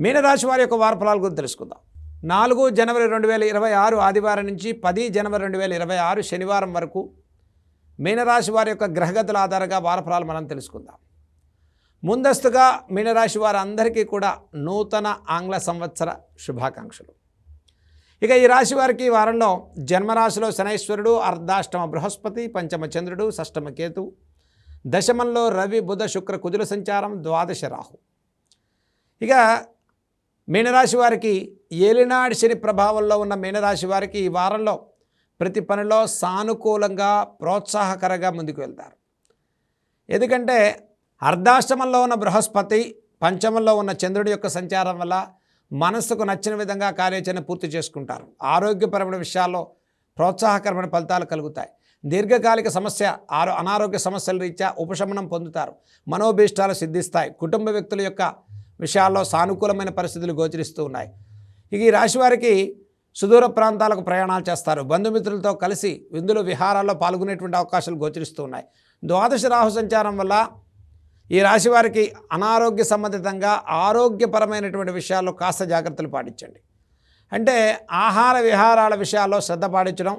మీనరాశి వారి యొక్క వార ఫలాల గురించి తెలుసుకుందాం. 4 జనవరి 2026 ఆదివారం నుంచి 10 జనవరి 2026 శనివారం వరకు మీనరాశి వారి యొక్క గ్రహగతుల ఆధారంగా వార ఫలాలు మనం తెలుసుకుందాం. ముందస్తుగా మీనరాశి వారందరికీ కూడా నూతన ఆంగ్ల సంవత్సర శుభాకాంక్షలు. ఇక ఈ రాశి వారికి ఈ వారంలో జన్మరాశిలో శనైశ్వరుడు, అర్ధాష్టమ బృహస్పతి, పంచమ చంద్రుడు, షష్టమ కేతు, దశమంలో రవి, బుధ, శుక్ర, కుజుల సంచారం, ద్వాదశ రాహు. ఇక మీనరాశి వారికి ఏలినాడి శని ప్రభావంలో ఉన్న మీనరాశి వారికి ఈ వారంలో ప్రతి పనిలో సానుకూలంగా ప్రోత్సాహకరంగా ముందుకు వెళ్తారు. ఎందుకంటే అర్ధాష్టమంలో ఉన్న బృహస్పతి, పంచమంలో ఉన్న చంద్రుడి యొక్క సంచారం వల్ల మనస్సుకు నచ్చిన విధంగా కార్యాచరణ పూర్తి చేసుకుంటారు. ఆరోగ్యపరమైన విషయాల్లో ప్రోత్సాహకరమైన ఫలితాలు కలుగుతాయి. దీర్ఘకాలిక సమస్య అనారోగ్య సమస్యల రీత్యా ఉపశమనం పొందుతారు. మనోభీష్టాలు సిద్ధిస్తాయి. కుటుంబ వ్యక్తుల యొక్క విషయాల్లో సానుకూలమైన పరిస్థితులు గోచరిస్తూ ఉన్నాయి. ఇక ఈ రాశి వారికి సుదూర ప్రాంతాలకు ప్రయాణాలు చేస్తారు. బంధుమిత్రులతో కలిసి విందులు విహారాల్లో పాల్గొనేటువంటి అవకాశాలు గోచరిస్తూ ఉన్నాయి. ద్వాదశ రాహు సంచారం వల్ల ఈ రాశి వారికి అనారోగ్య సంబంధితంగా ఆరోగ్యపరమైనటువంటి విషయాల్లో కాస్త జాగ్రత్తలు పాటించండి. అంటే ఆహార విహారాల విషయాల్లో శ్రద్ధ పాటించడం,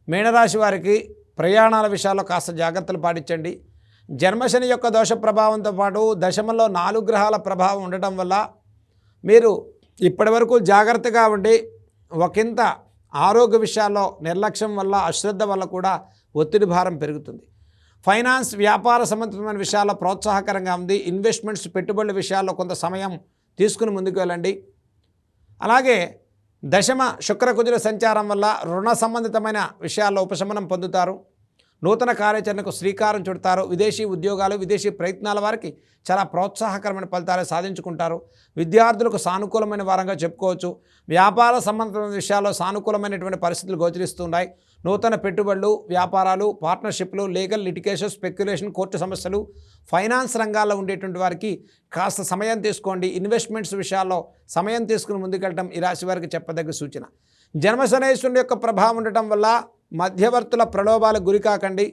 మీనరాశి వారికి ప్రయాణాల విషయాల్లో కాస్త జాగ్రత్తలు పాటించండి. జన్మశని యొక్క దోష ప్రభావంతో పాటు దశమంలో 4 గ్రహాల ప్రభావం ఉండటం వల్ల మీరు ఇప్పటివరకు జాగ్రత్తగా ఉండి ఒకంత ఆరోగ్య విషయాల్లో నిర్లక్ష్యం వల్ల, అశ్రద్ధ వల్ల కూడా ఒత్తిడి భారం పెరుగుతుంది. ఫైనాన్స్, వ్యాపార సంబంధితమైన విషయాల్లో ప్రోత్సాహకరంగా ఉంది. ఇన్వెస్ట్మెంట్స్, పెట్టుబడుల విషయాల్లో కొంత సమయం తీసుకుని ముందుకు వెళ్ళండి. అలాగే దశమ శుక్ర కుజుల సంచారం వల్ల రుణ సంబంధితమైన విషయాల్లో ఉపశమనం పొందుతారు. నూతన కార్యాచరణకు శ్రీకారం చుడతారు. విదేశీ ఉద్యోగాలు, విదేశీ ప్రయత్నాల వారికి చాలా ప్రోత్సాహకరమైన ఫలితాలు సాధించుకుంటారు. విద్యార్థులకు సానుకూలమైన వారంగా చెప్పుకోవచ్చు. వ్యాపార సంబంధమైన విషయాల్లో సానుకూలమైనటువంటి పరిస్థితులు గోచరిస్తున్నాయి. నూతన పెట్టుబడులు, వ్యాపారాలు, పార్ట్నర్షిప్లు, లీగల్, లిటిగేషన్, స్పెక్యులేషన్, కోర్టు సమస్యలు, ఫైనాన్స్ రంగాల్లో ఉండేటువంటి వారికి కాస్త సమయం తీసుకోండి. ఇన్వెస్ట్మెంట్స్ విషయాల్లో సమయం తీసుకుని ముందుకెళ్ళడం ఈ రాశి వారికి చెప్పదగ్గ సూచన. జన్మశనైశ్వరుని యొక్క ప్రభావం ఉండటం వల్ల మధ్యవర్తుల ప్రలోభాలకు గురి కాకండి.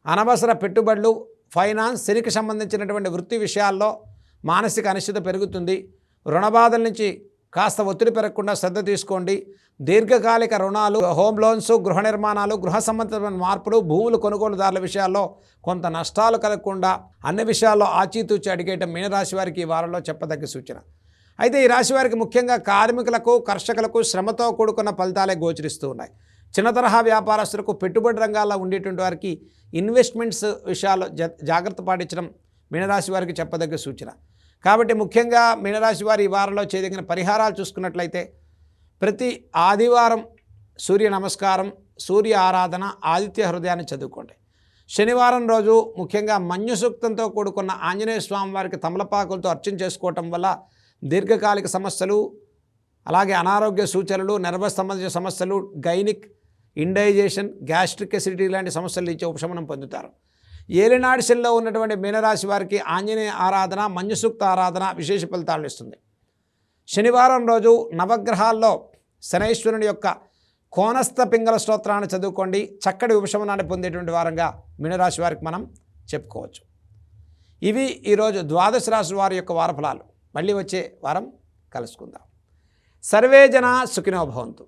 అనవసర పెట్టుబడులు, ఫైనాన్స్, శనికి సంబంధించినటువంటి వృత్తి విషయాల్లో మానసిక అనిశ్చిత పెరుగుతుంది. రుణబాధల నుంచి కాస్త ఒత్తిడి పెరగకుండా శ్రద్ధ తీసుకోండి. దీర్ఘకాలిక రుణాలు, హోమ్ లోన్స్, గృహ నిర్మాణాలు, గృహ సంబంధితమైన మార్పులు, భూములు కొనుగోలుదారుల విషయాల్లో కొంత నష్టాలు కలగకుండా అన్ని విషయాల్లో ఆచితూచి అడిగేయటం మీనరాశి వారికి ఈ వారంలో చెప్పదగ్గ సూచన. అయితే ఈ రాశి వారికి ముఖ్యంగా కార్మికులకు, కర్షకులకు శ్రమతో కూడుకున్న ఫలితాలే గోచరిస్తూ ఉన్నాయి. చిన్న తరహా వ్యాపారస్తులకు, పెట్టుబడి రంగాల్లో ఉండేటువంటి వారికి ఇన్వెస్ట్మెంట్స్ విషయాల్లో జాగ్రత్త పాటించడం మీనరాశి వారికి చెప్పదగ్గ సూచన. కాబట్టి ముఖ్యంగా మీనరాశి వారి ఈ వారంలో చేయదగిన పరిహారాలు చూసుకున్నట్లయితే ప్రతి ఆదివారం సూర్య నమస్కారం, సూర్య ఆరాధన, ఆదిత్య హృదయాన్ని చదువుకోండి. శనివారం రోజు ముఖ్యంగా మన్యు సూక్తంతో కూడుకున్న ఆంజనేయ స్వామి వారికి తమలపాకులతో అర్చన చేసుకోవటం వల్ల దీర్ఘకాలిక సమస్యలు, అలాగే అనారోగ్య సూచనలు, నర్వస్ సంబంధించిన సమస్యలు, గైనిక్, ఇండైజేషన్, గ్యాస్ట్రిక్ ఎసిడిటీ లాంటి సమస్యలు ఇచ్చే ఉపశమనం పొందుతారు. ఏలినాడి శనిలో ఉన్నటువంటి మీనరాశి వారికి ఆంజనేయ ఆరాధన, మన్యుసూక్త ఆరాధన విశేష ఫలితాలను ఇస్తుంది. శనివారం రోజు నవగ్రహాల్లో శనైశ్వరుని యొక్క కోనస్థ పింగళ స్తోత్రాన్ని చదువుకోండి. చక్కటి ఉపశమనాన్ని పొందేటువంటి వారంగా మీనరాశి వారికి మనం చెప్పుకోవచ్చు. ఇవి ఈరోజు ద్వాదశ రాశి వారి యొక్క వారఫలాలు. మళ్ళీ వచ్చే వారం కలుసుకుందాం. సర్వే జనా సుఖినో భవంతు.